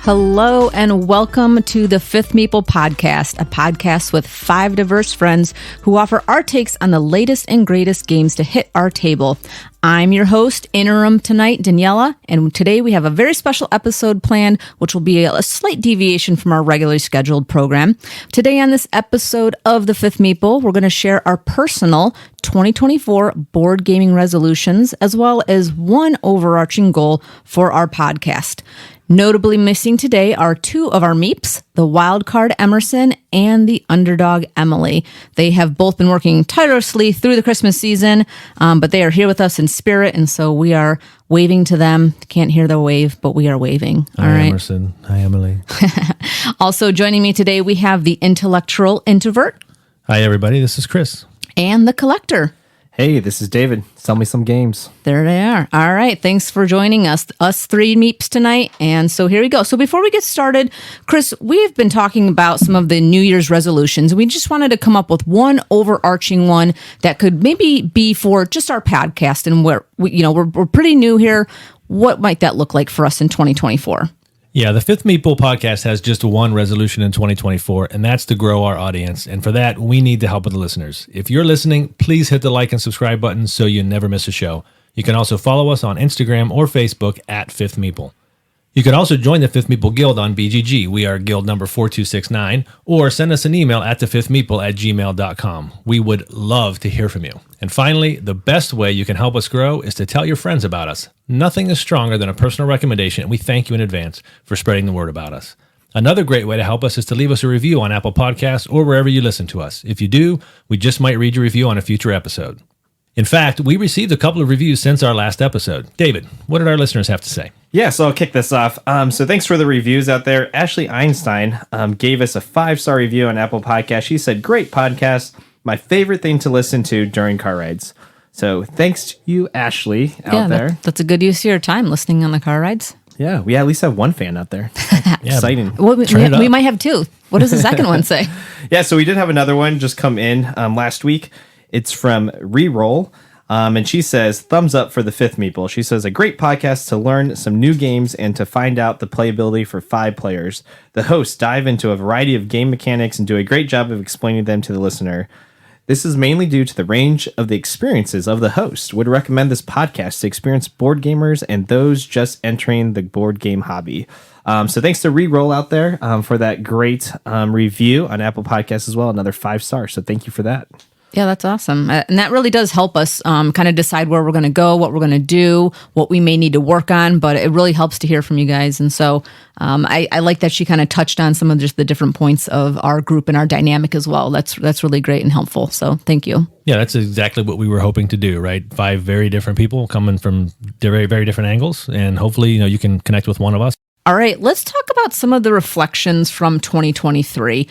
Hello and welcome to the Fifth Meeple Podcast, a podcast with 5 diverse friends who offer our takes on the latest and greatest games to hit our table. I'm your host, interim tonight, Daniela, and today we have a very special episode planned, which will be a slight deviation from our regularly scheduled program. Today on this episode of the Fifth Meeple, we're going to share our personal 2024 board gaming resolutions, as well as one overarching goal for our podcast. Notably missing today are 2 of our Meeps, the Wildcard Emerson and the Underdog Emily. They have both been working tirelessly through the Christmas season, but they are here with us in spirit, and so we are waving to them. Can't hear the wave, but we are waving. All right. Emerson. Hi, Emily. Also joining me today, we have the Intellectual Introvert. Hi, everybody. This is Chris. And the Collector. Hey, this is David. Sell me some games. There they are. All right. Thanks for joining us 3 Meeps tonight. And so here we go. So before we get started, Chris, we've been talking about some of the New Year's resolutions. We just wanted to come up with one overarching one that could maybe be for just our podcast. And we're pretty new here. What might that look like for us in 2024? Yeah, the Fifth Meeple Podcast has just one resolution in 2024, and that's to grow our audience. And for that, we need the help of the listeners. If you're listening, please hit the like and subscribe button so you never miss a show. You can also follow us on Instagram or Facebook at Fifth Meeple. You can also join the Fifth Meeple Guild on BGG. We are guild number 4269, or send us an email at thefifthmeeple@gmail.com. We would love to hear from you. And finally, the best way you can help us grow is to tell your friends about us. Nothing is stronger than a personal recommendation, and we thank you in advance for spreading the word about us. Another great way to help us is to leave us a review on Apple Podcasts or wherever you listen to us. If you do, we just might read your review on a future episode. In fact, we received a couple of reviews since our last episode. David, what did our listeners have to say? Yeah, so I'll kick this off. So thanks for the reviews out there. Ashley Einstein gave us a 5-star review on Apple Podcast. She said, "Great podcast. My favorite thing to listen to during car rides." So thanks to you, Ashley, out there. That's a good use of your time listening on the car rides. Yeah, we at least have one fan out there. Exciting. Well, we might have 2. What does the second one say? Yeah, so we did have another one just come in last week. It's from Reroll, and she says, "Thumbs up for the Fifth Meeple." She says, "A great podcast to learn some new games and to find out the playability for 5 players. The hosts dive into a variety of game mechanics and do a great job of explaining them to the listener. This is mainly due to the range of the experiences of the host. Would recommend this podcast to experienced board gamers and those just entering the board game hobby." So thanks to Reroll out there for that great review on Apple Podcasts as well. Another 5 stars. So thank you for that. Yeah, that's awesome. And that really does help us kind of decide where we're going to go, what we're going to do, what we may need to work on. But it really helps to hear from you guys. And so I like that she kind of touched on some of just the different points of our group and our dynamic as well. That's really great and helpful. So thank you. Yeah, that's exactly what we were hoping to do, right? 5 very different people coming from very, very different angles. And hopefully, you can connect with one of us. All right, let's talk about some of the reflections from 2023.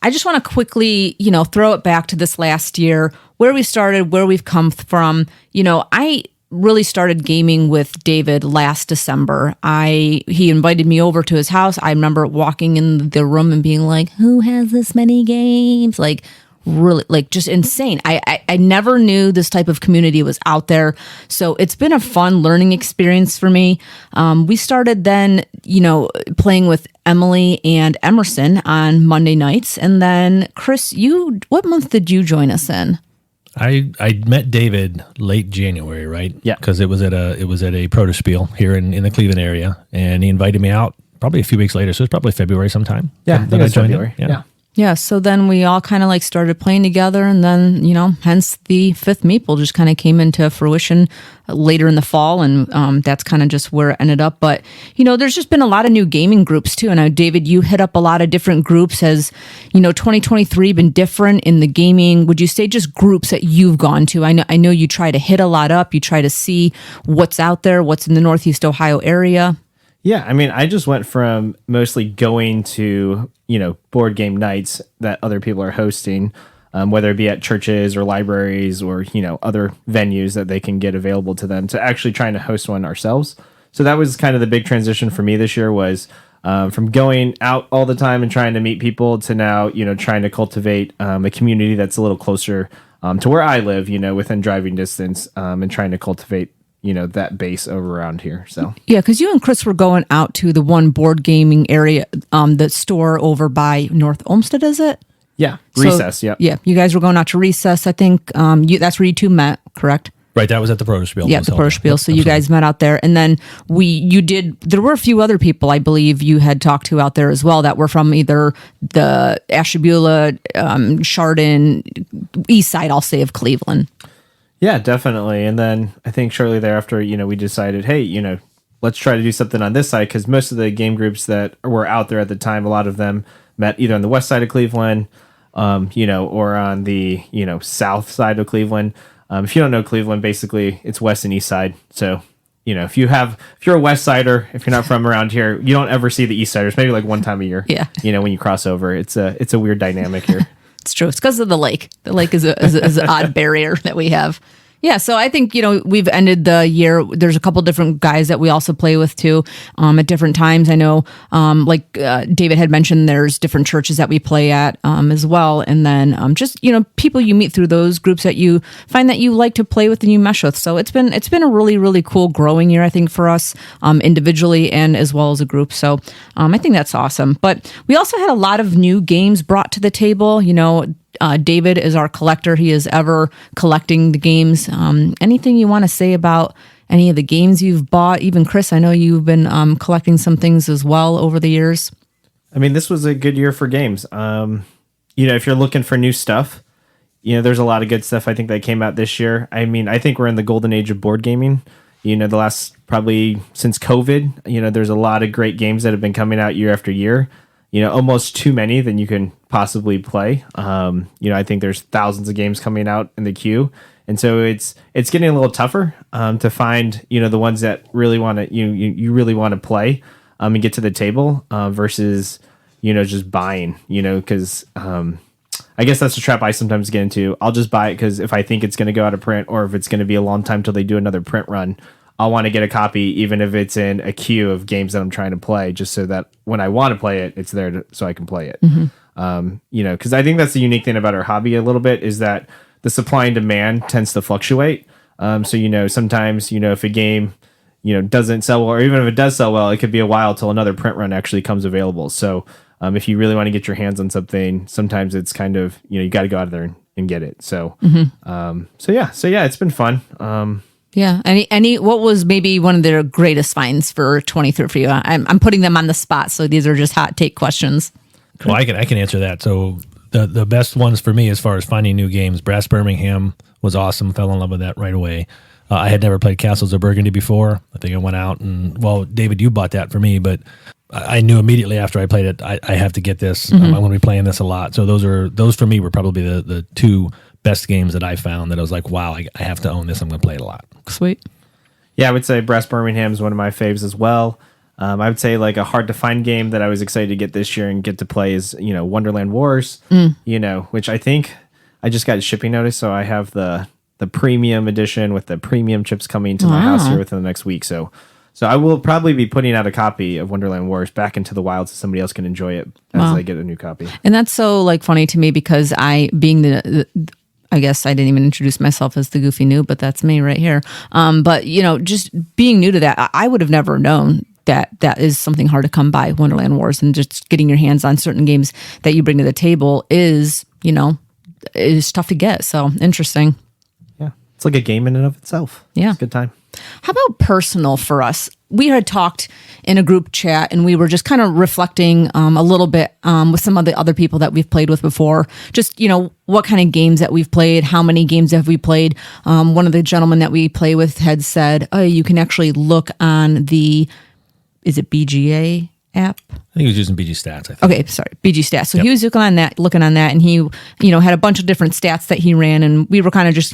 I just want to quickly, throw it back to this last year, where we started, where we've come from. I really started gaming with David last December. He invited me over to his house. I remember walking in the room and being like, "Who has this many games?" Really just insane. I never knew this type of community was out there. So it's been a fun learning experience for me. We started then, playing with Emily and Emerson on Monday nights. And then Chris, what month did you join us in? I met David late January, right? Yeah. Because it was at a Protospiel here in the Cleveland area. And he invited me out probably a few weeks later. So it's probably February sometime. Yeah, I think it's February. Yeah. Yeah, so then we all kind of started playing together, and then, hence the Fifth Meeple just kind of came into fruition later in the fall, and that's kind of just where it ended up. But, there's just been a lot of new gaming groups too. And now, David, you hit up a lot of different groups. Has, 2023 been different in the gaming? Would you say just groups that you've gone to? I know you try to hit a lot up. You try to see what's out there, what's in the Northeast Ohio area. Yeah, I just went from mostly going to, board game nights that other people are hosting, whether it be at churches or libraries or, other venues that they can get available to them, to actually trying to host one ourselves. So that was kind of the big transition for me this year, was from going out all the time and trying to meet people to now, trying to cultivate a community that's a little closer to where I live, within driving distance, and trying to cultivate, that base over around here. So Yeah, because you and Chris were going out to the one board gaming area, the store over by North Olmsted, is it? yeah, So- Recess. Yep. Yeah, you guys were going out to Recess. I think that's where you two met, correct? Right, that was at the Protospiel. Yeah, the Protospiel. So you guys met out there, and then there were a few other people I believe you had talked to out there as well that were from either the Ashtabula, Chardon, east side, I'll say, of Cleveland. Yeah, definitely. And then I think shortly thereafter, we decided, hey, let's try to do something on this side, because most of the game groups that were out there at the time, a lot of them met either on the west side of Cleveland, or on the south side of Cleveland. If you don't know Cleveland, basically it's west and east side. So if you're a west sider, if you're not from around here, you don't ever see the east siders. Maybe like one time a year. Yeah. When you cross over, it's a weird dynamic here. It's true. It's because of the lake. The lake is an odd barrier that we have. Yeah, so I think, we've ended the year. There's a couple different guys that we also play with too at different times. I know, David had mentioned, there's different churches that we play at as well. And then just, people you meet through those groups that you find that you like to play with and you mesh with. So it's been a really, really cool growing year, I think, for us individually and as well as a group. So I think that's awesome. But we also had a lot of new games brought to the table. David is our collector. He is ever collecting the games. Anything you want to say about any of the games you've bought? Even Chris, I know you've been collecting some things as well over the years. I mean, this was a good year for games. If you're looking for new stuff, there's a lot of good stuff I think that came out this year. I mean, I think we're in the golden age of board gaming. The last probably since COVID, there's a lot of great games that have been coming out year after year. Almost too many than you can possibly play. I think there's thousands of games coming out in the queue. And so it's getting a little tougher to find, the ones that really want to, you really want to play and get to the table versus, just buying, because I guess that's a trap I sometimes get into. I'll just buy it because if I think it's going to go out of print, or if it's going to be a long time till they do another print run, I'll want to get a copy, even if it's in a queue of games that I'm trying to play, just so that when I want to play it, it's there so I can play it. Because I think that's the unique thing about our hobby a little bit, is that the supply and demand tends to fluctuate. So, sometimes, if a game, doesn't sell well, or even if it does sell well, it could be a while till another print run actually comes available. So if you really want to get your hands on something, sometimes it's kind of, you got to go out there and get it. So, so yeah, it's been fun. Yeah. What was maybe one of their greatest finds for 23 for you? I'm putting them on the spot, so these are just hot take questions. Well, I can answer that. So the best ones for me as far as finding new games, Brass Birmingham was awesome. Fell in love with that right away. I had never played Castles of Burgundy before. I think I went out and, David, you bought that for me, but I knew immediately after I played it, I have to get this. I'm going to be playing this a lot. So those for me were probably the two best games that I found that I was like, wow, I have to own this. I'm going to play it a lot. Sweet. Yeah, I would say Brass Birmingham is one of my faves as well. I would say like a hard to find game that I was excited to get this year and get to play is, Wonderland Wars, which I think I just got a shipping notice. So I have the premium edition with the premium chips coming to my house here within the next week. So I will probably be putting out a copy of Wonderland Wars back into the wild so somebody else can enjoy it as I get a new copy. And that's so funny to me because I guess I didn't even introduce myself as the goofy noob, but that's me right here. But just being new to that, I would have never known that is something hard to come by, Wonderland Wars, and just getting your hands on certain games that you bring to the table is tough to get. So interesting. Yeah. It's like a game in and of itself. Yeah. It's a good time. How about personal for us? We had talked in a group chat and we were just kind of reflecting a little bit with some of the other people that we've played with before. Just, what kind of games that we've played, how many games have we played. One of the gentlemen that we play with had said, oh, you can actually look on is it BGA app? I think he was using BG Stats. I think. Okay, sorry, BG Stats. So he was looking on that, and he, had a bunch of different stats that he ran, and we were kind of just,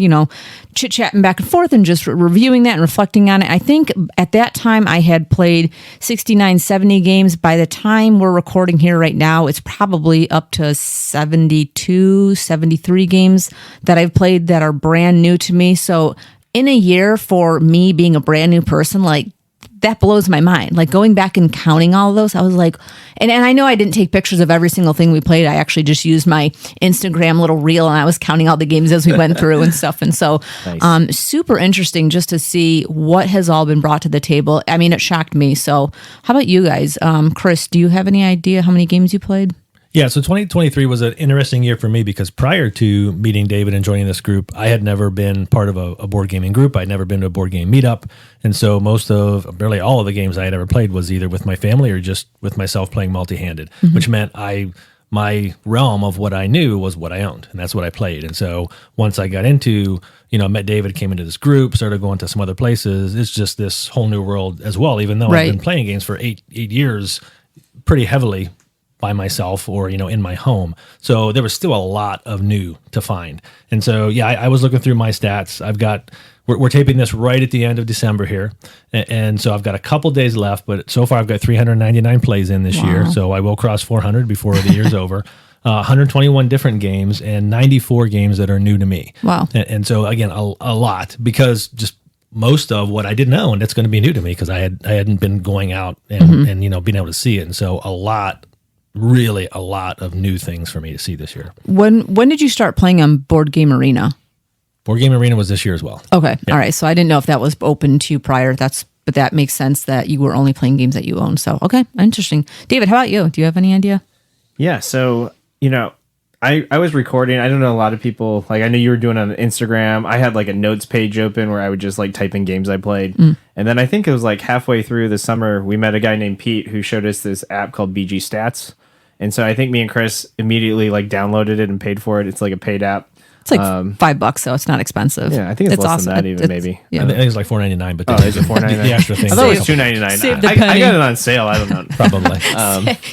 chit chatting back and forth and just reviewing that and reflecting on it. I think at that time I had played 69, 70 games. By the time we're recording here right now, it's probably up to 72, 73 games that I've played that are brand new to me. So in a year, for me being a brand new person, that blows my mind. Like going back and counting all of those, I was like, and I know I didn't take pictures of every single thing we played. I actually just used my Instagram little reel and I was counting all the games as we went through and stuff. And so Nice. super interesting just to see what has all been brought to the table. I mean, it shocked me. So how about you guys? Chris, do you have any idea how many games you played? Yeah, so 2023 was an interesting year for me because prior to meeting David and joining this group, I had never been part of a board gaming group. I'd never been to a board game meetup. And so barely all of the games I had ever played was either with my family or just with myself playing multi-handed, which meant my realm of what I knew was what I owned, and that's what I played. And so once I got into, met David, came into this group, started going to some other places, it's just this whole new world as well, even though Right. I've been playing games for eight years pretty heavily by myself or, in my home. So there was still a lot of new to find. And so, yeah, I was looking through my stats. We're taping this right at the end of December here. And so I've got a couple days left, but so far I've got 399 plays in this year. So I will cross 400 before the year's over. 121 different games and 94 games that are new to me. Wow. And so again, a lot, because just most of what I didn't know, and that's going to be new to me because I hadn't been going out and being able to see it. And so really a lot of new things for me to see this year. When did you start playing on Board Game Arena? Board Game Arena was this year as well. Okay. All right. So I didn't know if that was open to you prior. But that makes sense that you were only playing games that you own. So, okay. Interesting. David, how about you? Do you have any idea? Yeah, so I was recording. I don't know, a lot of people, like I know you were doing it on Instagram. I had like a notes page open where I would just like type in games I played. And then I think it was like halfway through the summer, we met a guy named Pete who showed us this app called BG Stats. And so I think me and Chris immediately like downloaded it and paid for it. It's like a paid app. It's like $5, so it's not expensive. Yeah, I think it's less than that even, maybe. Yeah. I think it's like $4.99, but Is it $4.99? the extra thing. I thought it was $2.99. Save the I penny. got it on sale. I don't know. Probably.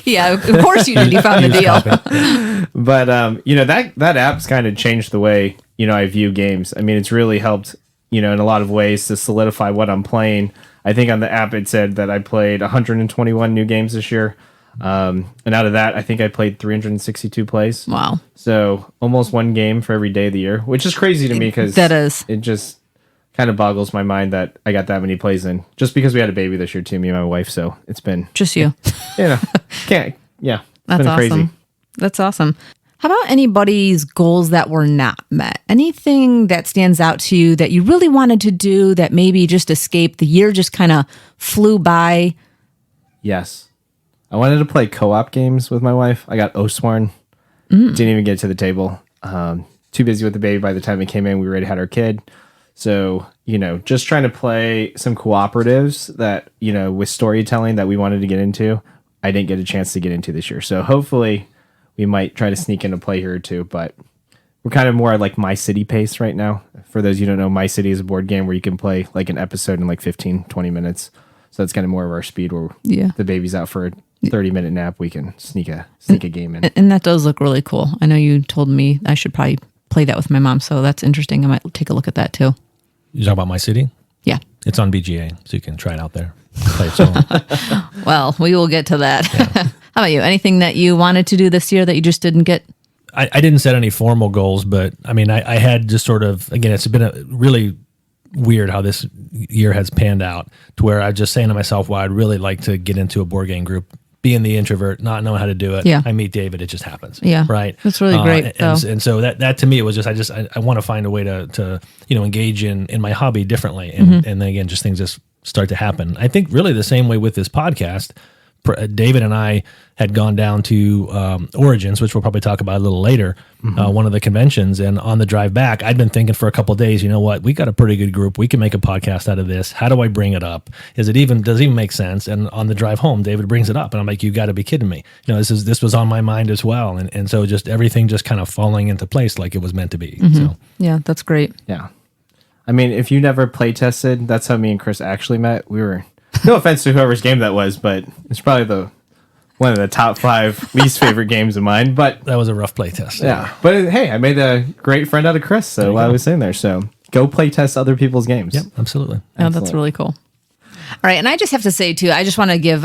Yeah, of course you did. You found the deal. But that app's kind of changed the way I view games. I mean, it's really helped in a lot of ways to solidify what I'm playing. I think on the app it said that I played 121 new games this year, and out of that, I think I played 362 plays. Wow. So almost one game for every day of the year, which is crazy to me because That is. it just kind of boggles my mind that I got that many plays in just because we had a baby this year too, me and my wife. So it's been Just you. it's That's been awesome. crazy. That's awesome. How about anybody's goals that were not met? Anything that stands out to you that you really wanted to do that maybe just escaped? The year just kind of flew by. Yes. I wanted to play co-op games with my wife. I got Oathsworn. Didn't even get to the table. Too busy with the baby by the time it came in. We already had our kid. So, just trying to play some cooperatives that, with storytelling that we wanted to get into, I didn't get a chance to get into this year. So hopefully we might try to sneak in a play here or two, but we're kind of more like My City pace right now. For those you don't know, My City is a board game where you can play like an episode in like 15, 20 minutes. So that's kind of more of our speed where the baby's out for a 30-minute nap. We can sneak a game in. And that does look really cool. I know you told me I should probably play that with my mom, so that's interesting. I might take a look at that too. You talk about My City? Yeah. It's on BGA, so you can try it out there. Play it solo. Well, we will get to that. How about you? Anything that you wanted to do this year that you just didn't get? I didn't set any formal goals, but I mean, I had just sort of, again, it's been a really weird how this year has panned out to where I'm just saying to myself, well, I'd really like to get into a board game group, being the introvert, not knowing how to do it. Yeah. I meet David, it just happens. Yeah. Right. That's really great. And so that to me, it was just, I want to find a way to engage in my hobby differently. And then again, just things just start to happen. I think really the same way with this podcast. David and I had gone down to Origins, which we'll probably talk about a little later, one of the conventions. And on the drive back, I'd been thinking for a couple of days, you know what, we got a pretty good group. We can make a podcast out of this. How do I bring it up? Does it even make sense? And on the drive home, David brings it up. And I'm like, you got to be kidding me. This was on my mind as well. And so just everything just kind of falling into place like it was meant to be. So Yeah, that's great. Yeah. I mean, if you never play tested, that's how me and Chris actually met. We were, no offense to whoever's game that was, but it's probably one of the top 5 least favorite games of mine. But that was a rough play test. yeah, but hey, I made a great friend out of Chris. So while I was sitting there, so go play test other people's games. Yep, absolutely. Yeah, that's really cool. All right. And I just have to say, too, I just want to give,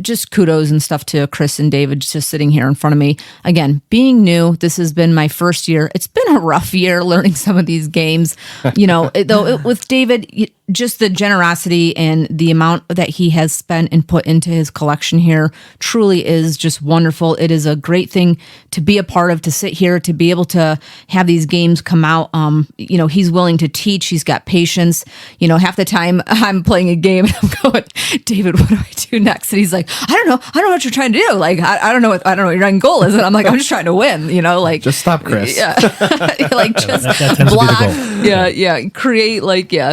just kudos and stuff to Chris and David just sitting here in front of me. Again, being new, this has been my first year. It's been a rough year learning some of these games. With David, just the generosity and the amount that he has spent and put into his collection here truly is just wonderful. It is a great thing to be a part of, to sit here, to be able to have these games come out. He's willing to teach. He's got patience. Half the time I'm playing a game and I'm going, David, what do I do next? And he's like, I don't know what you're trying to do. Like, I don't know what your end goal is. And I'm like, I'm just trying to win, just stop, Chris. Yeah. Like just that tends block. to be the goal. Yeah. Create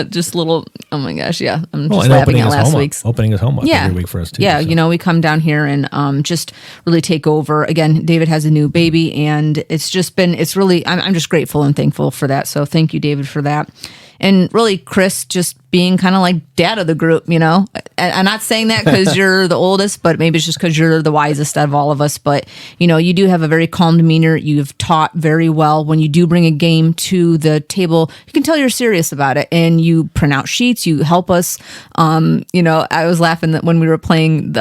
just little, oh my gosh. Yeah. I'm just laughing at last week's. Opening his homework every week for us too. Yeah. So. We come down here and just really take over. Again, David has a new baby and it's really, I'm just grateful and thankful for that. So thank you, David, for that. And really, Chris, just being kind of like dad of the group, I'm not saying that because you're the oldest, but maybe it's just because you're the wisest out of all of us. But, you do have a very calm demeanor. You've taught very well. When you do bring a game to the table, you can tell you're serious about it. And you print out sheets. You help us. I was laughing that when we were playing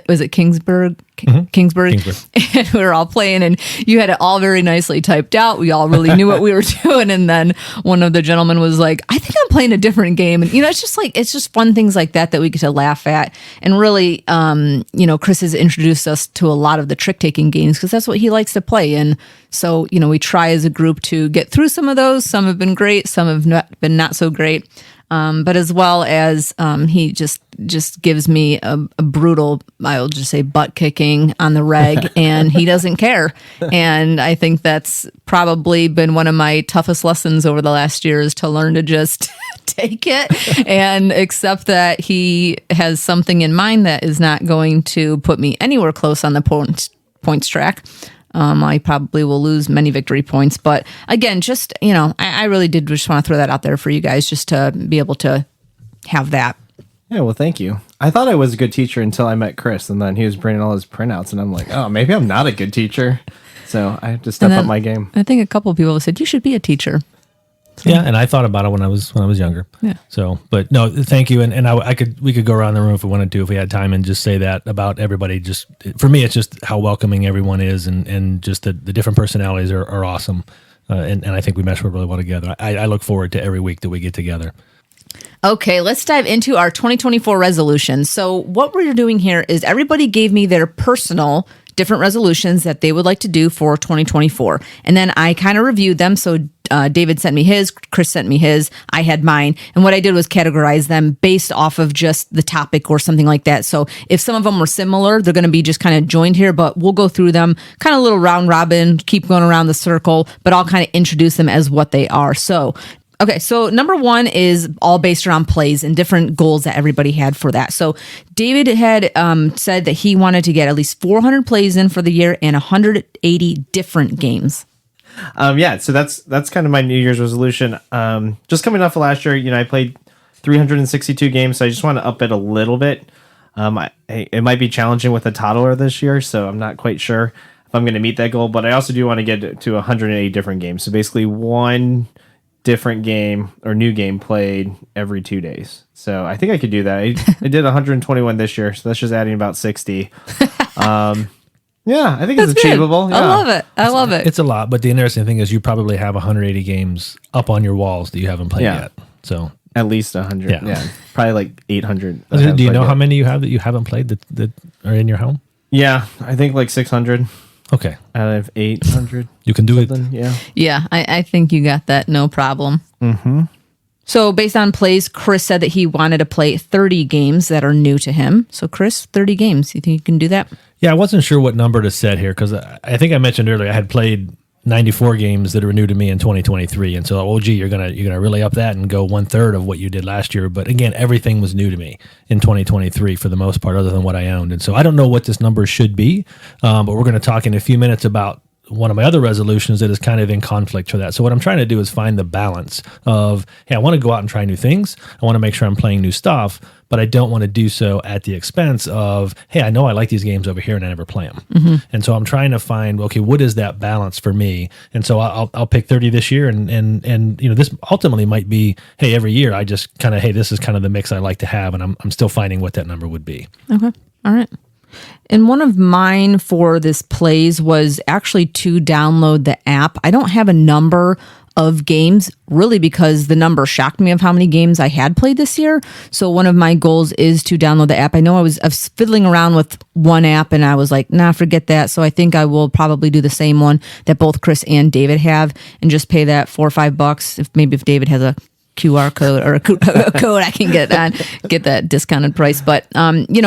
was it Kingsburg? Kingsbury. And we were all playing and you had it all very nicely typed out. We all really knew what we were doing. And then one of the gentlemen was like, I think I'm playing a different game. And, it's just fun things like that we get to laugh at. And really, Chris has introduced us to a lot of the trick taking games because that's what he likes to play. And so, we try as a group to get through some of those. Some have been great. Some have been not so great. But as well as he just gives me a brutal, I'll just say, butt kicking on the reg, and he doesn't care. And I think that's probably been one of my toughest lessons over the last year is to learn to just take it and accept that he has something in mind that is not going to put me anywhere close on the points track. I probably will lose many victory points. But again, just, I really did just want to throw that out there for you guys just to be able to have that. Yeah, well, thank you. I thought I was a good teacher until I met Chris, and then he was bringing all his printouts, and I'm like, oh, maybe I'm not a good teacher. So I have to step up my game. I think a couple of people have said, you should be a teacher. So. Yeah, and I thought about it when I was younger. Yeah. So, but no, thank you, and we could go around the room if we wanted to, if we had time, and just say that about everybody. Just for me, it's just how welcoming everyone is, and just the different personalities are awesome, and I think we mesh really well together. I look forward to every week that we get together. Okay, let's dive into our 2024 resolutions. So what we're doing here is everybody gave me their personal different resolutions that they would like to do for 2024. And then I kind of reviewed them. So David sent me his, Chris sent me his, I had mine. And what I did was categorize them based off of just the topic or something like that. So if some of them were similar, they're going to be just kind of joined here, but we'll go through them kind of a little round robin, keep going around the circle, but I'll kind of introduce them as what they are. So okay, so number one is all based around plays and different goals that everybody had for that. So David had said that he wanted to get at least 400 plays in for the year and 180 different games. So that's kind of my New Year's resolution. Just coming off of last year, I played 362 games, so I just want to up it a little bit. It might be challenging with a toddler this year, so I'm not quite sure if I'm going to meet that goal, but I also do want to get to 180 different games. So basically one different game or new game played every 2 days. So I think I could do that. I did 121 this year, so that's just adding about 60. Yeah, I think it's achievable. Yeah. I love it. It's a lot, but the interesting thing is you probably have 180 games up on your walls that you haven't played yet. So at least 100. Yeah. Probably like 800. Do you know how many you have that you haven't played that are in your home? Yeah, I think like 600. Okay. Out of 800. You can do it. Yeah. Yeah, I think you got that. No problem. Mm-hmm. So based on plays, Chris said that he wanted to play 30 games that are new to him. So Chris, 30 games. You think you can do that? Yeah, I wasn't sure what number to set here because I think I mentioned earlier I had played 94 games that are new to me in 2023, and so you're gonna really up that and go 1/3 of what you did last year. But again, everything was new to me in 2023 for the most part, other than what I owned, and so I don't know what this number should be. But we're going to talk in a few minutes about one of my other resolutions that is kind of in conflict for that. So what I'm trying to do is find the balance of, hey, I want to go out and try new things. I want to make sure I'm playing new stuff, but I don't want to do so at the expense of, hey, I know I like these games over here and I never play them. Mm-hmm. And so I'm trying to find, okay, what is that balance for me? And so I'll pick 30 this year, and this ultimately might be, hey, every year I just kind of, hey, this is kind of the mix I like to have, and I'm still finding what that number would be. Okay. All right. And one of mine for this plays was actually to download the app. I don't have a number of games, really because the number shocked me of how many games I had played this year. So one of my goals is to download the app. I know I was fiddling around with one app and I was like, nah, forget that. So I think I will probably do the same one that both Chris and David have and just pay that $4 or $5. If David has a QR code or a code, I can get that discounted price. But,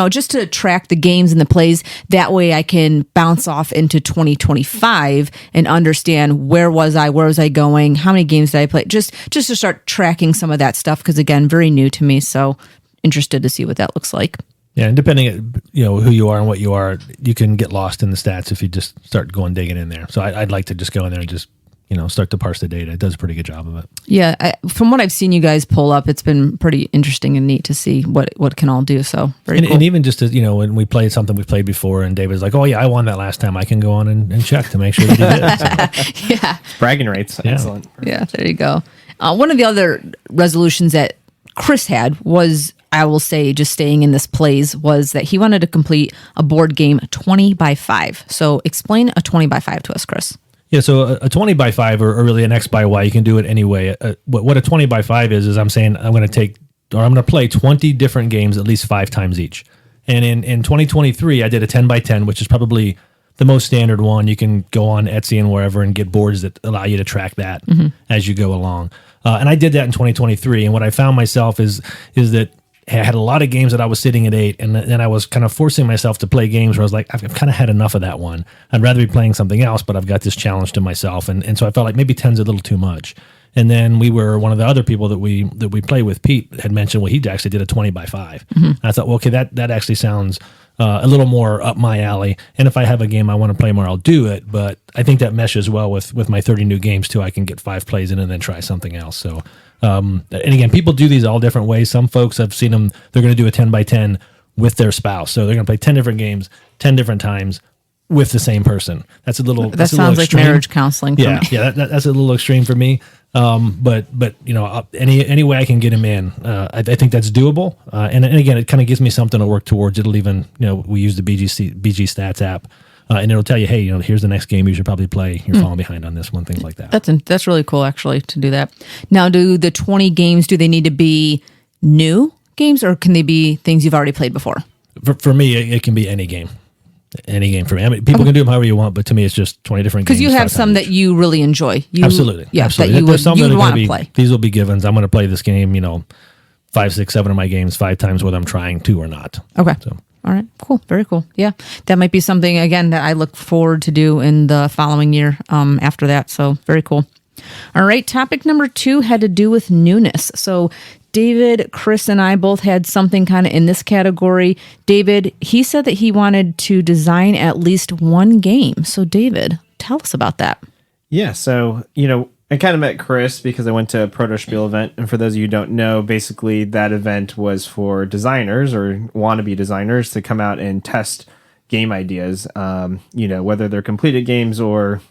just to track the games and the plays, that way I can bounce off into 2025 and understand where was I going, how many games did I play, just to start tracking some of that stuff. Because again, very new to me. So interested to see what that looks like. Yeah, and depending on who you are and what you are, you can get lost in the stats if you just start digging in there. So I'd like to just go in there and just start to parse the data. It does a pretty good job of it. Yeah, from what I've seen you guys pull up, it's been pretty interesting and neat to see what it can all do. So very cool. And even just as, when we played something we played before and David's like, oh yeah, I won that last time, I can go on and check to make sure that he did. So. Yeah. Bragging rights. Yeah. Excellent. Yeah, there you go. One of the other resolutions that Chris had was, I will say, just staying in this plays, was that he wanted to complete a board game 20 by 5. So explain a 20 by 5 to us, Chris. Yeah, so a 20 by 5 or really an X by Y, you can do it anyway. What a 20 by 5 is I'm saying I'm going to play 20 different games at least 5 times each. And in 2023, I did a 10 by 10, which is probably the most standard one. You can go on Etsy and wherever and get boards that allow you to track that as you go along. And I did that in 2023. And what I found myself is that I had a lot of games that I was sitting at 8, and then I was kind of forcing myself to play games where I was like, I've kind of had enough of that one. I'd rather be playing something else, but I've got this challenge to myself. And so I felt like maybe 10's a little too much. And then one of the other people that we play with, Pete, had mentioned, well, he actually did a 20 by 5. And I thought, well, okay, that actually sounds a little more up my alley. And if I have a game I want to play more, I'll do it. But I think that meshes well with my 30 new games too. I can get 5 plays in and then try something else. So, and again, people do these all different ways. Some folks, I've seen them, they're going to do a 10 by 10 with their spouse. So they're going to play 10 different games, 10 different times with the same person. That sounds like marriage counseling for me. Yeah, that's a little extreme for me. But any way I can get him in, I think that's doable. And again, it kind of gives me something to work towards. It'll even, we use the BG Stats app, and it'll tell you, hey, here's the next game you should probably play. You're falling behind on this one, things like that. That's really cool, actually, to do that. Now, do the 20 games, do they need to be new games, or can they be things you've already played before? For me, it can be any game. Any game for me. I mean, people can do them however you want, but to me, it's just 20 different games. Because you have some that you really enjoy. Absolutely. Yeah, absolutely. that you would want to play. These will be givens. I'm going to play this game, 5, 6, 7 of my games 5 times, whether I'm trying to or not. Okay. So. All right. Cool. Very cool. Yeah. That might be something, again, that I look forward to do in the following year after that. So very cool. All right. Topic number 2 had to do with newness. So David, Chris, and I both had something kind of in this category. David, he said that he wanted to design at least one game. So David, tell us about that. Yeah. So, I kind of met Chris because I went to a Protospiel event. And for those of you who don't know, basically that event was for designers or wannabe designers to come out and test game ideas, whether they're completed games or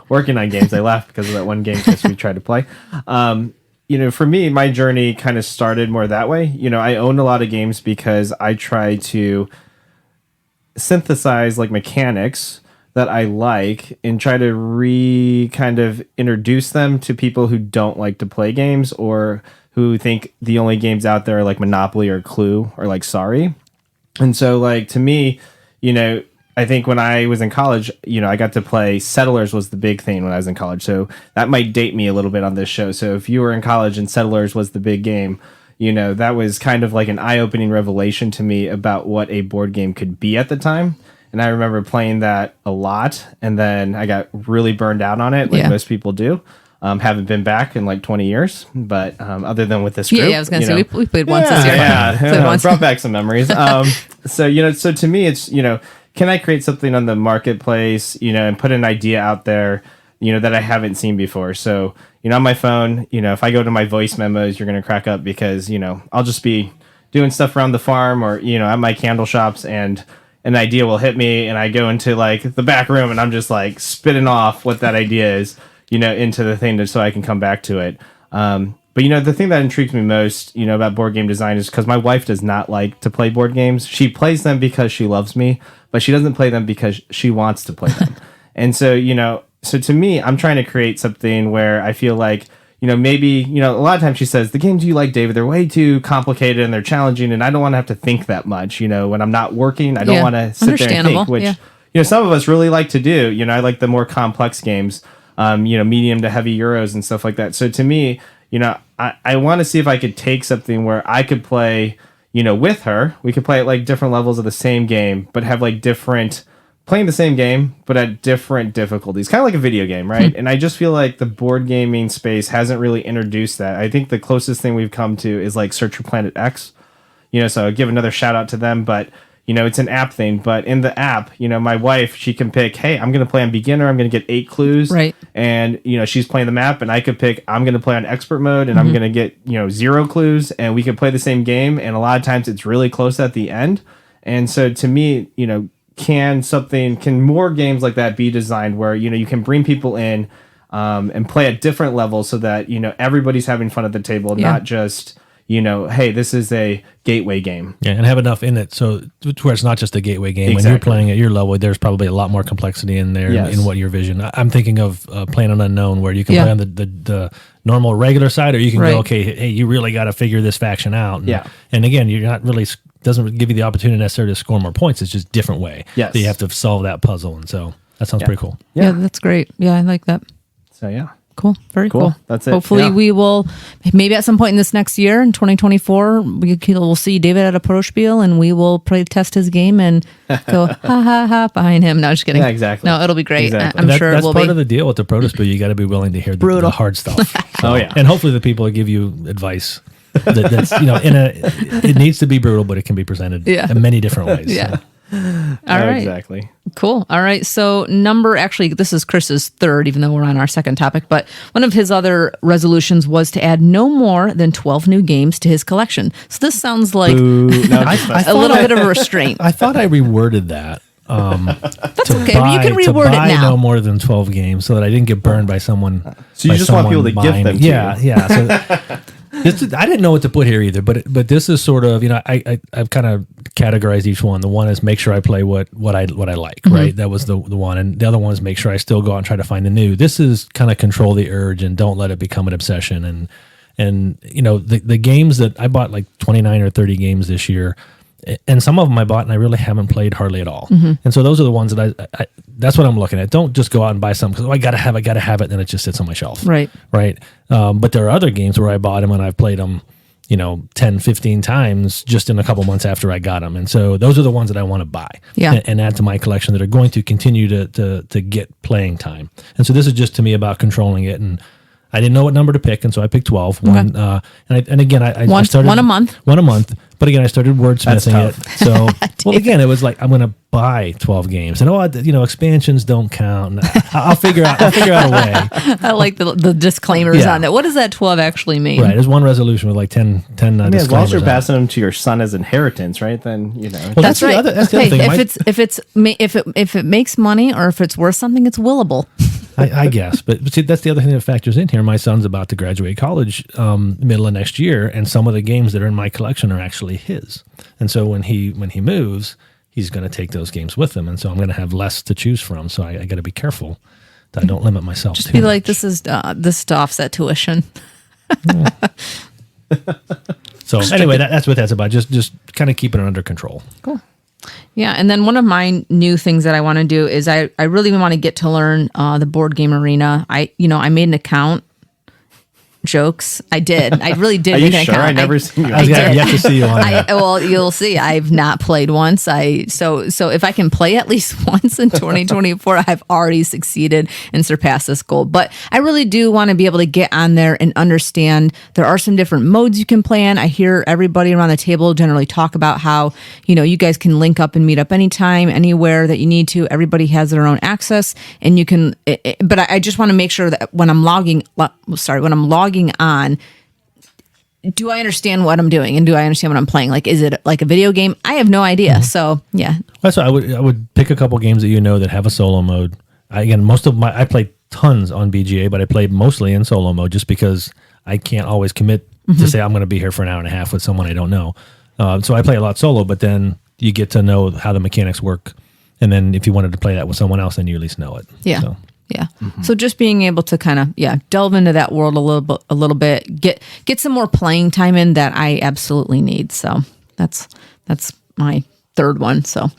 working on games. I laughed because of that one game we tried to play. For me, my journey kind of started more that way. I own a lot of games because I try to synthesize like mechanics that I like and try to kind of introduce them to people who don't like to play games or who think the only games out there are like Monopoly or Clue or like Sorry. And so like to me, I think when I was in college, I got to play Settlers was the big thing when I was in college. So that might date me a little bit on this show. So if you were in college and Settlers was the big game, that was kind of like an eye-opening revelation to me about what a board game could be at the time. And I remember playing that a lot. And then I got really burned out on it, like most people do. Haven't been back in like 20 years, but other than with this group. Yeah, I was going to say, we played once this year. Yeah, brought back some memories. So to me, it's, can I create something on the marketplace, and put an idea out there, that I haven't seen before? So, on my phone, if I go to my voice memos, you're going to crack up because, I'll just be doing stuff around the farm or, at my candle shops and an idea will hit me and I go into like the back room and I'm just like spitting off what that idea is, into the thing so I can come back to it. But the thing that intrigues me most, about board game design is because my wife does not like to play board games. She plays them because she loves me, but she doesn't play them because she wants to play them. And so, so to me, I'm trying to create something where I feel like, maybe, a lot of times she says, the games you like, David, they're way too complicated and they're challenging, and I don't want to have to think that much. When I'm not working, I don't want to sit there and think, which, some of us really like to do. I like the more complex games, medium to heavy Euros and stuff like that. So to me, I want to see if I could take something where I could play, with her. We could play at like different levels of the same game, but have like playing the same game, but at different difficulties, kind of like a video game, right? And I just feel like the board gaming space hasn't really introduced that. I think the closest thing we've come to is like Search for Planet X, so I'll give another shout out to them, but it's an app thing. But in the app, my wife, she can pick, hey, I'm going to play on beginner. I'm going to get 8 clues. Right. And, she's playing the map, and I could pick, I'm going to play on expert mode, and I'm going to get, 0 clues, and we can play the same game. And a lot of times it's really close at the end. And so to me, can more games like that be designed where you can bring people in and play at different levels so that everybody's having fun at the table, not just hey, this is a gateway game. Yeah, and have enough in it so where it's not just a gateway game. Exactly. When you're playing at your level, there's probably a lot more complexity in there in what your vision. I'm thinking of playing an unknown where you can play on the normal regular side, or you can go, okay, hey, you really got to figure this faction out. And again, you're not really doesn't give you the opportunity necessarily to score more points. It's just a different way that you have to solve that puzzle. And so that sounds pretty cool. Yeah, that's great. Yeah, I like that. So, yeah. Cool. Very cool. That's it. Hopefully we will, maybe at some point in this next year, in 2024, we'll see David at a pro spiel and we will probably test his game and go ha ha ha behind him. No, just kidding. Yeah, exactly. No, it'll be great. Exactly. I'm sure it will be. That's part of the deal with the proto spiel. You got to be willing to hear the hard stuff. Oh, yeah. And hopefully the people that give you advice that's it needs to be brutal, but it can be presented in many different ways. Yeah. So. All right. Exactly. Cool. All right. So actually, this is Chris's third, even though we're on our second topic, but one of his other resolutions was to add no more than 12 new games to his collection. So this sounds like a little bit of a restraint. I thought I reworded that. That's okay. You can reword it now. No more than 12 games so that I didn't get burned by someone. So you just want people to give them to you. Yeah. So I didn't know what to put here either, but this is sort of, I've kind of categorized each one. The one is make sure I play what I like, right? That was the one. And the other one is make sure I still go out and try to find the new. This is kind of control the urge and don't let it become an obsession. And the games that I bought, like 29 or 30 games this year, and some of them I bought and I really haven't played hardly at all. And so those are the ones that I that's what I'm looking at. Don't just go out and buy something because I gotta have it, and then it just sits on my shelf. Right. But there are other games where I bought them and I've played them, 10, 15 times just in a couple months after I got them. And so those are the ones that I want to buy and add to my collection that are going to continue to get playing time. And so this is just to me about controlling it. And I didn't know what number to pick, and so I picked 12. Okay. And again, I started one a month. One a month. But again, I started wordsmithing it. So, again, it was like I'm going to buy 12 games, and expansions don't count. And I'll figure out a way. I like the disclaimers on that. What does that 12 actually mean? Right. There's one resolution with like 10 disclaimers. As long as you're passing them to your son as inheritance, right? Then Well, that's right. That's the other thing. If it makes money or if it's worth something, it's willable. I guess, but see, that's the other thing that factors in here. My son's about to graduate college middle of next year, and some of the games that are in my collection are actually his. And so when he moves, he's going to take those games with him, and so I'm going to have less to choose from. So I got to be careful that I don't limit myself. Just too be much. like, this is to offset tuition. So anyway, that's what that's about. Just kind of keeping it under control. Cool. Yeah, and then one of my new things that I want to do is I really want to get to learn the Board Game Arena. I made an account. Jokes. I did. I really did. Are make you an sure? account. I never seen you. I have yet to see you on that. Well, you'll see. I've not played once. So if I can play at least once in 2024, I've already succeeded and surpassed this goal. But I really do want to be able to get on there and understand there are some different modes you can play in. I hear everybody around the table generally talk about how, you guys can link up and meet up anytime, anywhere that you need to. Everybody has their own access, and you can. But I just want to make sure that when I'm logging on, do I understand what I'm doing and do I understand what I'm playing? Like, is it like a video game? I have no idea. Mm-hmm. So yeah. That's why I would pick a couple games that have a solo mode. I played tons on BGA, but I played mostly in solo mode just because I can't always commit to say I'm going to be here for an hour and a half with someone I don't know. So I play a lot solo, but then you get to know how the mechanics work. And then if you wanted to play that with someone else, then you at least know it. Yeah. So. Yeah. So just being able to kind of delve into that world a little bit, get some more playing time in that I absolutely need. So that's my third one. So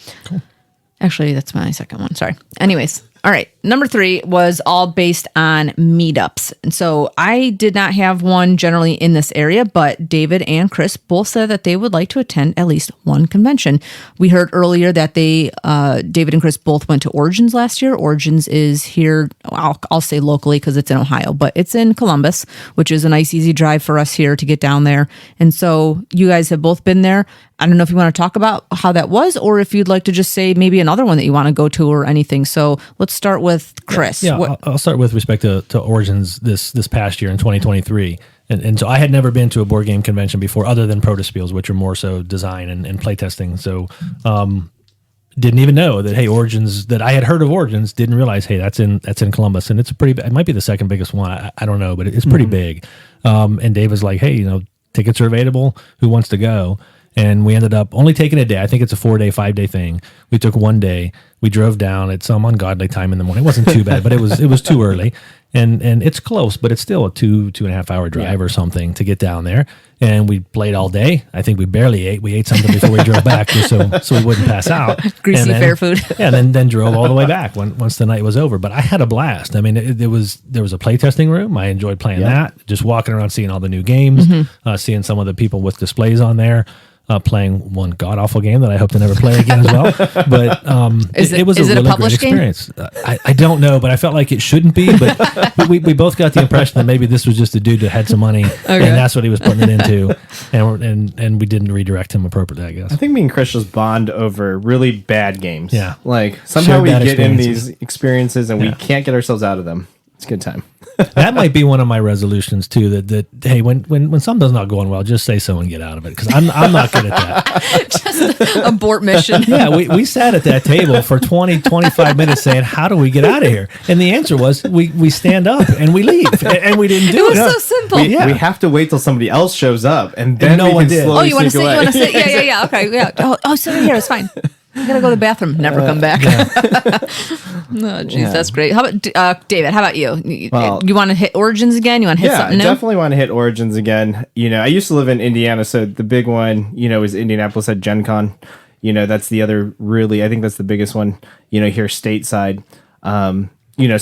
actually that's my second one. Sorry. Anyways. All right. Number 3 was all based on meetups. And so I did not have one generally in this area, but David and Chris both said that they would like to attend at least one convention. We heard earlier that David and Chris both went to Origins last year. Origins is here, I'll say locally because it's in Ohio, but it's in Columbus, which is a nice, easy drive for us here to get down there. And so you guys have both been there. I don't know if you want to talk about how that was, or if you'd like to just say maybe another one that you want to go to or anything. So let's start with Chris. Yeah, I'll start with respect to Origins this past year in 2023. And so I had never been to a board game convention before other than Protospiels, which are more so design and playtesting. So didn't even know that, hey, Origins, that I had heard of Origins, didn't realize, hey, that's in Columbus. And it might be the second biggest one. I don't know, but it's pretty big. And Dave was like, hey, tickets are available. Who wants to go? And we ended up only taking a day. I think it's a 4-day, 5-day thing. We took one day. We drove down at some ungodly time in the morning. It wasn't too bad, but it was too early. And it's close, but it's still a 2.5 hour drive or something to get down there. And we played all day. I think we barely ate. We ate something before we drove back just so we wouldn't pass out. Greasy fair food. Yeah, and then drove all the way back once the night was over. But I had a blast. I mean, there was a playtesting room. I enjoyed playing that. Just walking around, seeing all the new games, seeing some of the people with displays on there. Playing one god awful game that I hope to never play again as well. But it was a really great experience. I don't know, but I felt like it shouldn't be. But we both got the impression that maybe this was just a dude that had some money, and that's what he was putting it into, and we didn't redirect him appropriately, I guess. I think me and Chris just bond over really bad games. Yeah, like somehow we get in these experiences and we can't get ourselves out of them. It's a good time. That might be one of my resolutions too. That hey, when something's not going well, just say so and get out of it, because I'm not good at that. Just abort mission. Yeah, we sat at that table for 20-25 minutes saying, how do we get out of here? And the answer was we stand up and we leave, and we didn't do it. It was so simple. We have to wait till somebody else shows up, and then no one did. Oh, you want to sit? You want to sit? Yeah. Okay, yeah. Oh, sit right here. It's fine. I gotta go to the bathroom. Never come back. Oh, jeez, that's great. How about David? How about you? Well, you want to hit Origins again? You want to hit something new? Yeah, definitely want to hit Origins again. I used to live in Indiana, so the big one, is Indianapolis at Gen Con. That's the other really, I think that's the biggest one, here stateside. So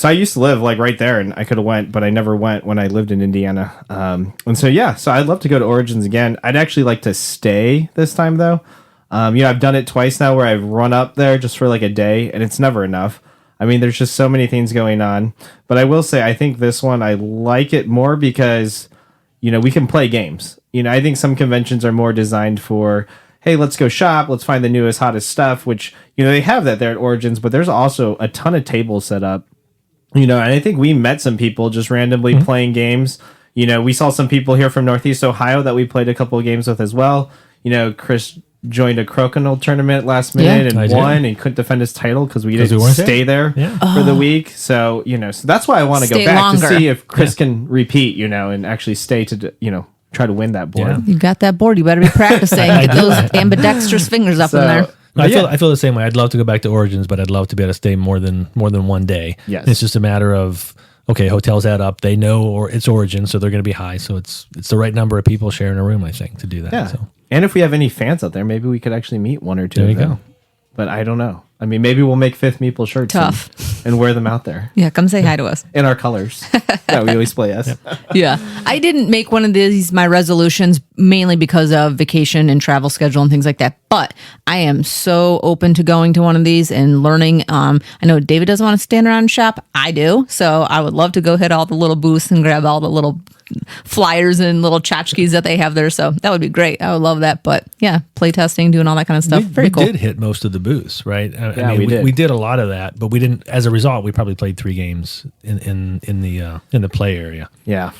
I used to live like right there, and I could have went, but I never went when I lived in Indiana. And so I'd love to go to Origins again. I'd actually like to stay this time though. I've done it twice now where I've run up there just for like a day, and it's never enough. I mean, there's just so many things going on. But I will say, I think this one, I like it more because, we can play games. I think some conventions are more designed for, hey, let's go shop, let's find the newest, hottest stuff, which, they have that there at Origins, but there's also a ton of tables set up. And I think we met some people just randomly playing games. We saw some people here from Northeast Ohio that we played a couple of games with as well. Chris joined a Crokinole tournament last minute and won, and couldn't defend his title because we didn't stay there for the week. So, so that's why I want to go back to see if Chris can repeat, and actually stay to, try to win that board. Yeah. You got that board. You better be practicing. Get those ambidextrous fingers up in there. I feel the same way. I'd love to go back to Origins, but I'd love to be able to stay more than one day. Yes. It's just a matter of, okay, hotels add up. They know or it's Origins, so they're going to be high. So it's the right number of people sharing a room, I think, to do that. Yeah. So. And if we have any fans out there, maybe we could actually meet one or two there of them. Go. But I don't know. I mean, maybe we'll make Fifth Meeple shirts and wear them out there. Yeah, come say hi to us. In our colors. Yeah, we always play us. Yeah. I didn't make one of these my resolutions mainly because of vacation and travel schedule and things like that. But I am so open to going to one of these and learning. I know David doesn't want to stand around and shop. I do. So I would love to go hit all the little booths and grab all the little flyers and little tchotchkes that they have there. So that would be great. I would love that. But yeah, play testing, doing all that kind of stuff. Very cool. We did hit most of the booths, right? I mean, we did a lot of that, but we didn't. As a result, we probably played 3 games in the play area. Yeah.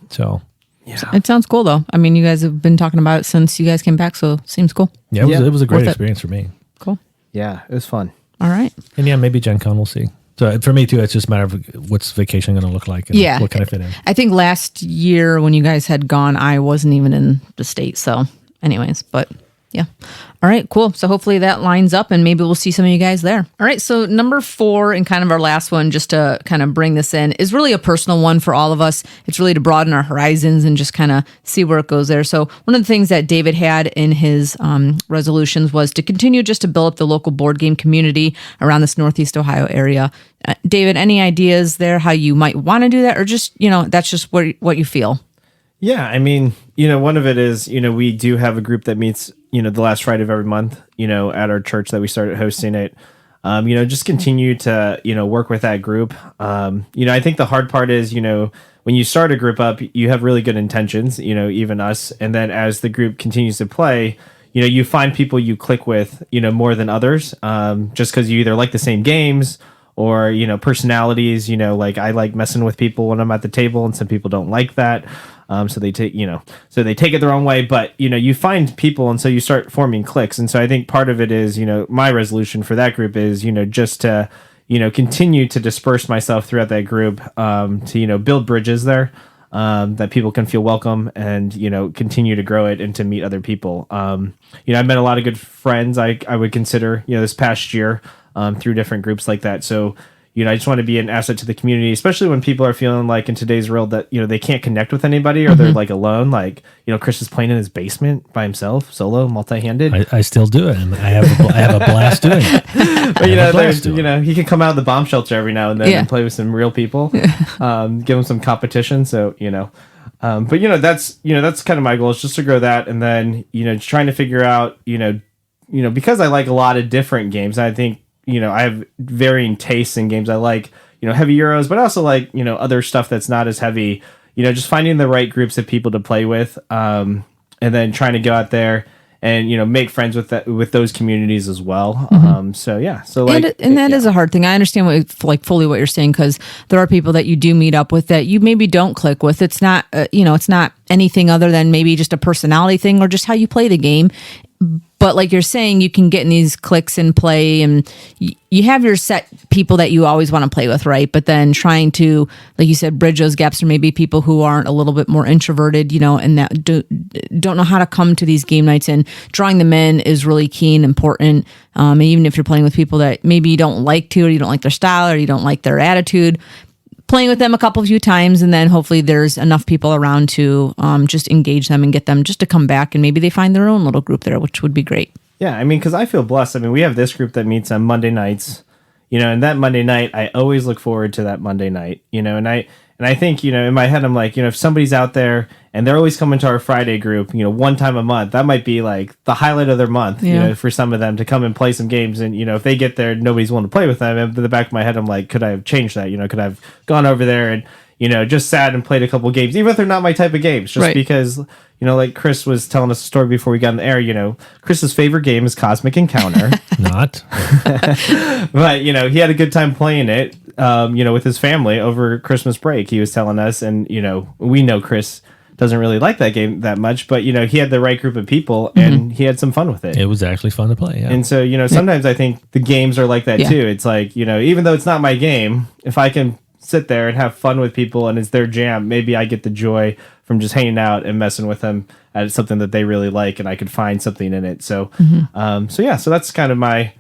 So. Yeah. It sounds cool though. I mean, you guys have been talking about it since you guys came back, so it seems cool. Yeah, it was a great experience for me. Cool. Yeah, it was fun. All right. And maybe Gen Con, we'll see. So for me too, it's just a matter of what's vacation going to look like and what can I fit in. I think last year when you guys had gone, I wasn't even in the state. So anyways, but Yeah. All right, cool. So hopefully that lines up and maybe we'll see some of you guys there. All right, so number 4 and kind of our last one, just to kind of bring this in, is really a personal one for all of us. It's really to broaden our horizons and just kind of see where it goes there. So one of the things that David had in his resolutions was to continue just to build up the local board game community around this Northeast Ohio area. David, any ideas there how you might want to do that, or just, that's just what you feel? Yeah, I mean, one of it is, we do have a group that meets, the last Friday of every month, at our church that we started hosting it. Just continue to, work with that group. I think the hard part is, when you start a group up, you have really good intentions, even us. And then as the group continues to play, you find people you click with, more than others, just because you either like the same games or, personalities, like I like messing with people when I'm at the table and some people don't like that. So they take it their own way, but you find people, and so you start forming cliques. And so I think part of it is, my resolution for that group is, just to, continue to disperse myself throughout that group, to, build bridges there, that people can feel welcome and, continue to grow it and to meet other people. I've met a lot of good friends I would consider, this past year, through different groups like that. So, I just want to be an asset to the community, especially when people are feeling like in today's world that, they can't connect with anybody or they're like alone. Like, Chris is playing in his basement by himself, solo, multi-handed. I still do it, and I have a blast doing it. But, he can come out of the bomb shelter every now and then and play with some real people, give him some competition. So, but, that's kind of my goal is just to grow that. And then, trying to figure out, because I like a lot of different games, I think, I have varying tastes in games. I like, heavy Euros, but I also like, other stuff that's not as heavy, just finding the right groups of people to play with, and then trying to go out there and, make friends with those communities as well. So like, and that is a hard thing. I understand fully what you're saying, because there are people that you do meet up with that you maybe don't click with. It's not, it's not anything other than maybe just a personality thing or just how you play the game. But like you're saying, you can get in these cliques and play, and you have your set people that you always want to play with, right? But then trying to, like you said, bridge those gaps, or maybe people who aren't a little bit more introverted, and that don't know how to come to these game nights, and drawing them in is really key and important. And even if you're playing with people that maybe you don't like to, or you don't like their style, or you don't like their attitude, playing with them a few times, and then hopefully there's enough people around to just engage them and get them just to come back, and maybe they find their own little group there, which would be great. Yeah, I mean, because I feel blessed. I mean, we have this group that meets on Monday nights, and that Monday night, I always look forward to that Monday night, and I think, in my head, I'm like, if somebody's out there and they're always coming to our Friday group, one time a month, that might be like the highlight of their month, for some of them to come and play some games. And, if they get there, nobody's willing to play with them. And in the back of my head, I'm like, could I have changed that? Could I have gone over there and, just sat and played a couple games, even if they're not my type of games, just because, like Chris was telling us a story before we got in the air, Chris's favorite game is Cosmic Encounter. Not. But, he had a good time playing it, with his family over Christmas break. He was telling us, and, we know Chris doesn't really like that game that much, but, he had the right group of people and he had some fun with it. It was actually fun to play, yeah. And so, sometimes I think the games are like that too. It's like, even though it's not my game, if I can sit there and have fun with people and it's their jam, maybe I get the joy from just hanging out and messing with them at something that they really like, and I could find something in it. So, so that's kind of my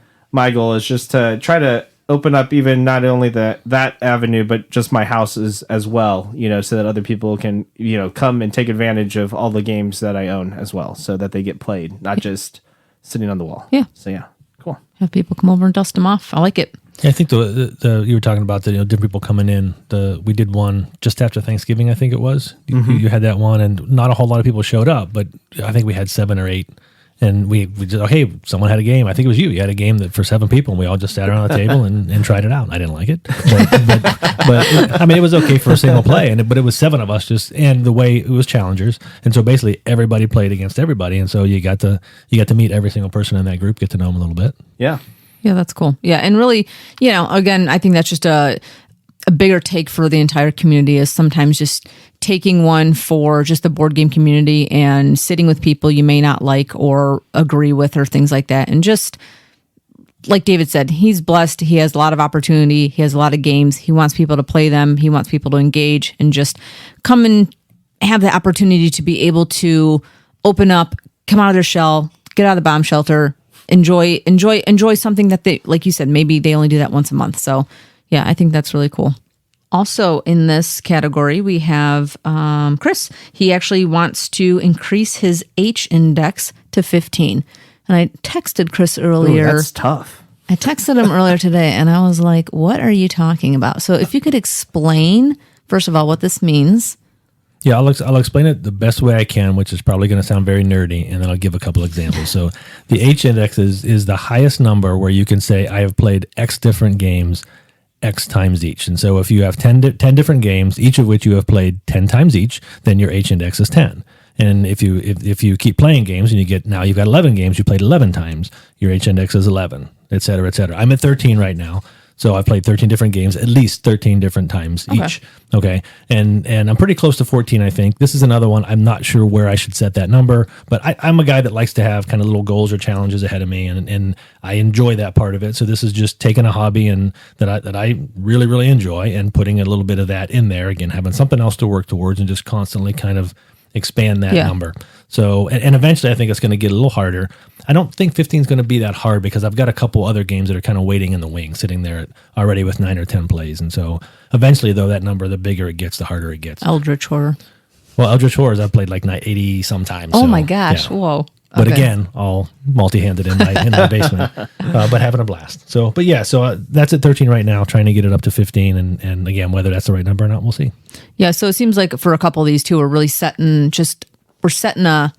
goal, is just to try to open up even not only that avenue, but just my houses as well, so that other people can, come and take advantage of all the games that I own as well, so that they get played, not just sitting on the wall. Yeah. So yeah, cool. Have people come over and dust them off. I like it. Yeah, I think the you were talking about the different people coming in. We did one just after Thanksgiving, I think it was. You had that one, and not a whole lot of people showed up, but I think we had 7 or 8. And we just, okay, someone had a game. I think it was you. You had a game that for 7 people, and we all just sat around the table and tried it out. I didn't like it, but I mean, it was okay for a single play. But it was 7 of us and the way it was challengers, and so basically everybody played against everybody, and so you got to meet every single person in that group, get to know them a little bit. Yeah. Yeah, that's cool. Yeah, and really, again, I think that's just a bigger take for the entire community, is sometimes just taking one for just the board game community and sitting with people you may not like or agree with or things like that. And just like David said, he's blessed. He has a lot of opportunity. He has a lot of games. He wants people to play them. He wants people to engage and just come and have the opportunity to be able to open up, come out of their shell, get out of the bomb shelter, enjoy something that they, like you said, maybe they only do that once a month. So yeah, I think that's really cool. Also in this category, we have Chris. He actually wants to increase his H index to 15. And I texted Chris earlier. Ooh, that's tough. I texted him earlier today, and I was like, what are you talking about? So if you could explain, first of all, what this means. Yeah, I'll explain it the best way I can, which is probably going to sound very nerdy, and then I'll give a couple examples. So the H index is the highest number where you can say, I have played X different games X times each. And so if you have 10 different games, each of which you have played 10 times each, then your H index is 10. And if you keep playing games and you've got 11 games you played 11 times, your H index is 11, et cetera, et cetera. I'm at 13 right now. So I've played 13 different games, at least 13 different times each. Okay. And I'm pretty close to 14, I think. This is another one. I'm not sure where I should set that number, but I'm a guy that likes to have kind of little goals or challenges ahead of me, and I enjoy that part of it. So this is just taking a hobby and that I really, really enjoy and putting a little bit of that in there. Again, having something else to work towards and just constantly kind of expand that number. So, and eventually I think it's going to get a little harder. I don't think 15 is going to be that hard because I've got a couple other games that are kind of waiting in the wings, sitting there already with 9 or 10 plays. And so eventually, though, that number, the bigger it gets, the harder it gets. Eldritch Horror. Well, Eldritch Horrors, I've played like 80 sometimes. Oh my gosh. Yeah. Whoa. But again, all multi-handed in my basement, but having a blast. So, but yeah, so that's at 13 right now, trying to get it up to 15. And again, whether that's the right number or not, we'll see. Yeah. So it seems like for a couple of these two, we're setting a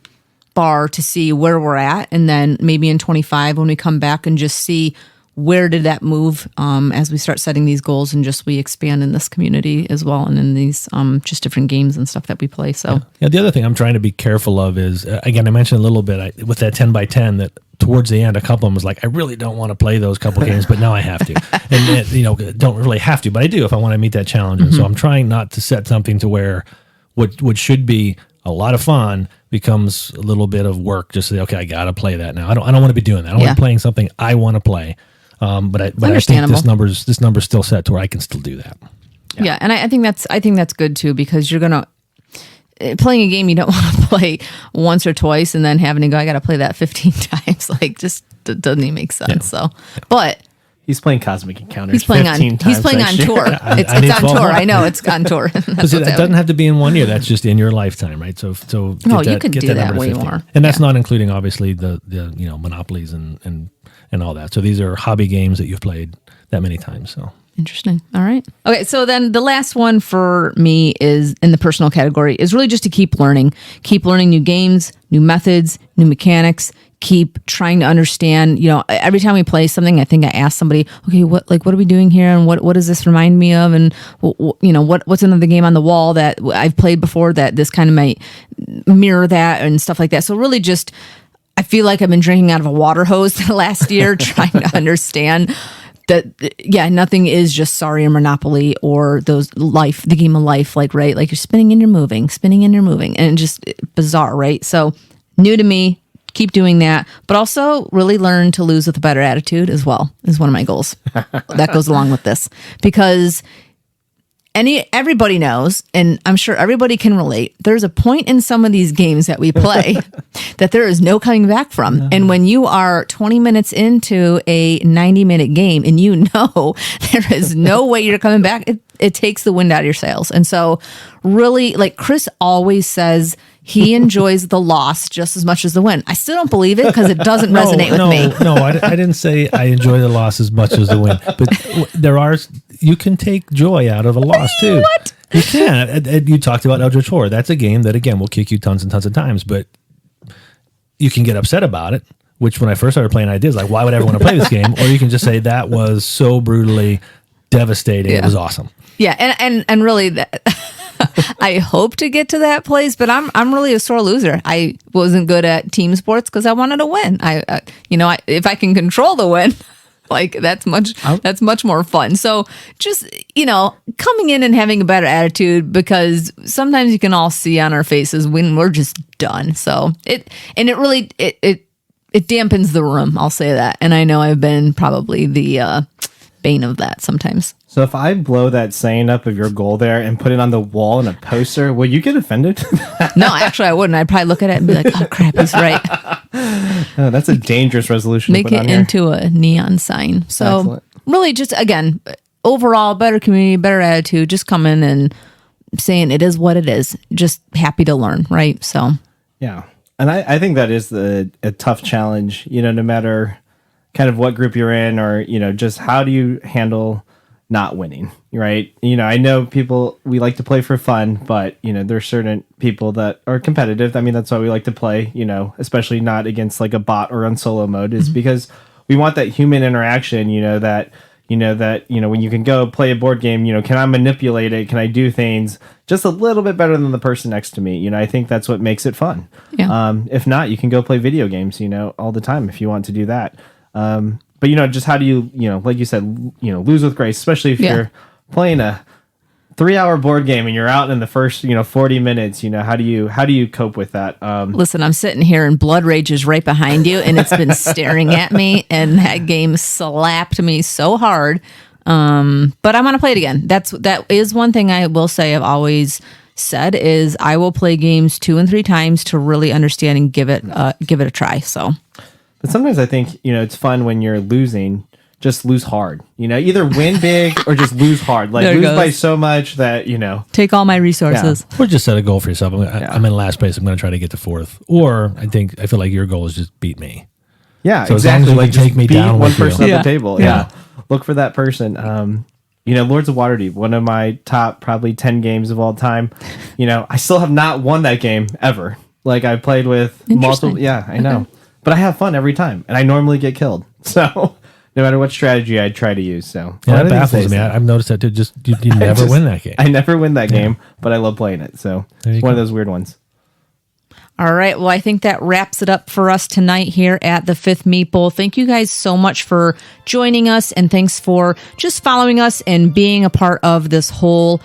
bar to see where we're at. And then maybe in 25, when we come back and just see where did that move as we start setting these goals and just we expand in this community as well and in these just different games and stuff that we play. So yeah, the other thing I'm trying to be careful of is, again, I mentioned a little bit with that 10 by 10 that towards the end, a couple of them was like, I really don't want to play those couple games, but now I have to. And don't really have to, but I do if I want to meet that challenge. And so I'm trying not to set something to where what should be a lot of fun becomes a little bit of work. Just say, okay, I got to play that now. I don't want to be doing that. I want to be playing something I want to play. But I think this number's still set to where I can still do that. Yeah, and I think that's good too, because you're gonna playing a game you don't want to play once or twice and then having to go, I got to play that 15 times. Like, just doesn't even make sense. So, but he's playing Cosmic Encounters. He's playing on tour. It's on tour. I know it's on tour. Because it doesn't have to be in 1 year. That's just in your lifetime, right? So you could do that way more. And that's not including obviously the monopolies and all that. So these are hobby games that you've played that many times. So interesting. All right. Okay. So then the last one for me is in the personal category is really just to keep learning new games, new methods, new mechanics. Keep trying to understand, every time we play something, I think I ask somebody, okay, what are we doing here? And what does this remind me of? And what's another game on the wall that I've played before that this kind of might mirror that and stuff like that. So really just, I feel like I've been drinking out of a water hose the last year, trying to understand that, nothing is just Sorry or Monopoly or the game of life, like, right? Like you're spinning and you're moving, and just bizarre, right? So new to me. Keep doing that, but also really learn to lose with a better attitude as well is one of my goals. That goes along with this because everybody knows, and I'm sure everybody can relate. There's a point in some of these games that we play that there is no coming back from. No. And when you are 20 minutes into a 90-minute game and there is no way you're coming back, it takes the wind out of your sails. And so really, like Chris always says, he enjoys the loss just as much as the win. I still don't believe it because it doesn't resonate with me. No, I didn't say I enjoy the loss as much as the win. But you can take joy out of a loss too. What? You can. You talked about Eldritch Horror. That's a game that, again, will kick you tons and tons of times, but you can get upset about it, which when I first started playing, I did. Like, why would I ever want to play this game? Or you can just say that was so brutally devastating. Yeah. It was awesome. Yeah, and really that... I hope to get to that place, but I'm really a sore loser. I wasn't good at team sports because I wanted to win. If I can control the win, like that's much more fun. So just coming in and having a better attitude, because sometimes you can all see on our faces when we're just done. So it really dampens the room. I'll say that, and I know I've been probably the bane of that sometimes. So if I blow that saying up of your goal there and put it on the wall in a poster, will you get offended? No, actually, I wouldn't. I'd probably look at it and be like, "Oh crap, he's right." Oh, that's a dangerous resolution. Make to put it on here. into a neon sign. So Excellent. really, just again, overall, better community, better attitude. Just come in and saying it is what it is. Just happy to learn, right? So Yeah. And I think that is a tough challenge, no matter kind of what group you're in or, just how do you handle not winning, right? I know we like to play for fun, but, there's certain people that are competitive. I mean, that's why we like to play, especially not against like a bot or on solo mode is because we want that human interaction, that when you can go play a board game, can I manipulate it? Can I do things just a little bit better than the person next to me? I think that's what makes it fun. Yeah. If not, you can go play video games, all the time if you want to do that. But just how do you, like you said, lose with grace, especially if you're playing a 3-hour board game and you're out in the first, 40 minutes, how do you cope with that? Listen, I'm sitting here and Blood Rage is right behind you and it's been staring at me and that game slapped me so hard. But I want to play it again. That is one thing I will say I've always said is I will play games 2 and 3 times to really understand and give it a try. So, but sometimes I think, it's fun when you're losing, just lose hard, either win big or just lose hard, like lose by so much that, take all my resources. Or just set a goal for yourself. I'm in last place. I'm going to try to get to 4th. Or I feel like your goal is just beat me. Yeah, So as exactly. long as you Like take me beat down one with you. person at Yeah. the table. Yeah. Look for that person. Lords of Waterdeep, one of my top probably 10 games of all time. I still have not won that game ever. Like I played with multiple. Yeah, I know. But I have fun every time, and I normally get killed. So no matter what strategy I try to use. So Yeah, that baffles me. I've noticed that too. Just you never win that game. I never win that game, but I love playing it. So There you it's one of go. those weird ones. All right. Well, I think that wraps it up for us tonight here at the Fifth Meeple. Thank you guys so much for joining us, and thanks for just following us and being a part of this whole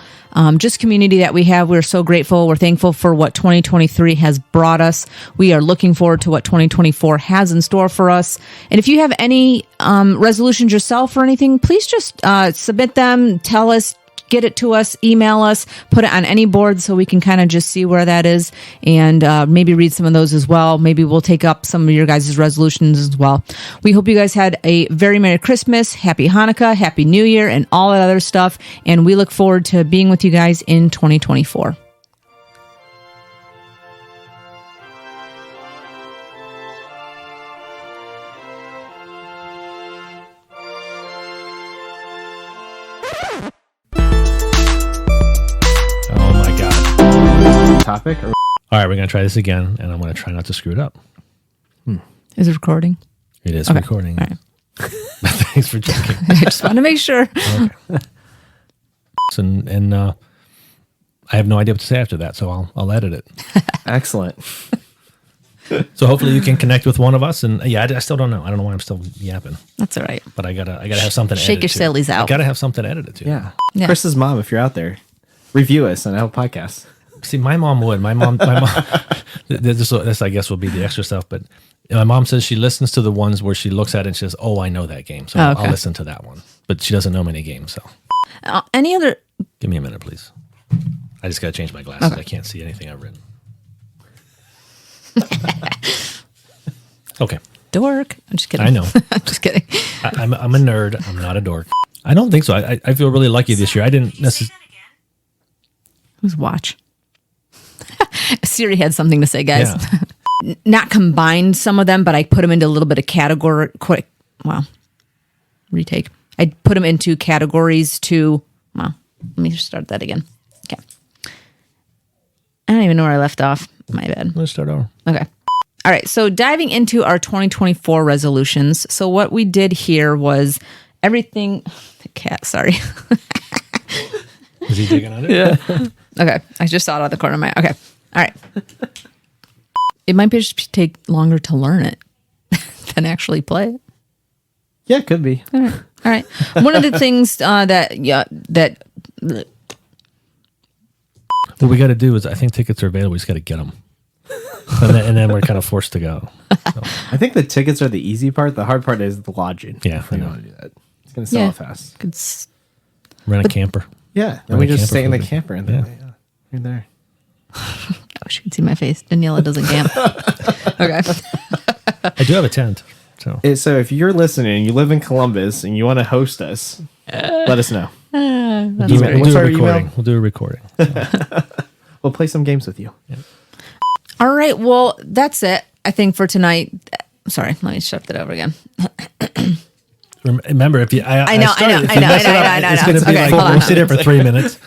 just community that we have. We're so grateful. We're thankful for what 2023 has brought us. We are looking forward to what 2024 has in store for us. And if you have any resolutions yourself or anything, please just submit them, tell us, get it to us, email us, put it on any board so we can kind of just see where that is and maybe read some of those as well. Maybe we'll take up some of your guys' resolutions as well. We hope you guys had a very Merry Christmas, Happy Hanukkah, Happy New Year, and all that other stuff. And we look forward to being with you guys in 2024. Oh my god! Topic? Or All right, we're gonna try this again, and I'm gonna try not to screw it up. Is it recording? It is Okay. recording. All right. Thanks for checking. I just want to make sure. And I have no idea what to say after that, so I'll edit it. excellent. So hopefully you can connect with one of us. And yeah, I still don't know. I don't know why I'm still yapping, That's all right. but I gotta have something. To Shake edit your to. sillies out. I gotta have something to edit it to. Yeah. Yeah. Chris's mom, if you're out there, review us on Apple Podcasts. See, my mom would. My mom. This I guess will be the extra stuff. But my mom says she listens to the ones where she looks at it and she says, "Oh, I know that game," so Oh, okay. I'll listen to that one. But she doesn't know many games, so Any other? give me a minute, please. I just gotta change my glasses. Okay. I can't see anything I've written. Okay, Dork. I'm just kidding. I know. I'm just kidding. I'm a nerd. I'm not a dork. I don't think so. I feel really lucky this year. I didn't necessarily. Who's watch? Siri had something to say, guys. Yeah. Not combined some of them, but I put them into a little bit of category. Retake. I put them into categories to. Well, let me start that again. Okay. I don't even know where I left off. My bad. Let's start over. Okay. All right. So diving into our 2024 resolutions. So what we did here was everything. The cat. Sorry. Is he digging on it? Yeah. Okay. I just saw it out of the corner of my eye. Okay. All right. It might be just take longer to learn it than actually play it. Yeah, it could be. All right. One of the things that What we got to do is, I think tickets are available. We just got to get them, and then we're kind of forced to go. I think the tickets are the easy part. The hard part is the lodging. Yeah, If you I know. want to do that. It's going to sell Yeah. out fast. Rent a camper. Yeah, Rent and we a just camper stay in the for the- camper and then you're there. I wish you could see my face. Daniela doesn't camp. Okay. I do have a tent. So So if you're listening and you live in Columbus and you want to host us, let us know. we'll What's do a our recording. email? We'll do a recording. We'll play some games with you. All right. Well, that's it, I think, for tonight. Sorry, let me shift it over again. Remember, if you, I know. It's going to be Okay, like hold on. we'll sit here for 3 minutes.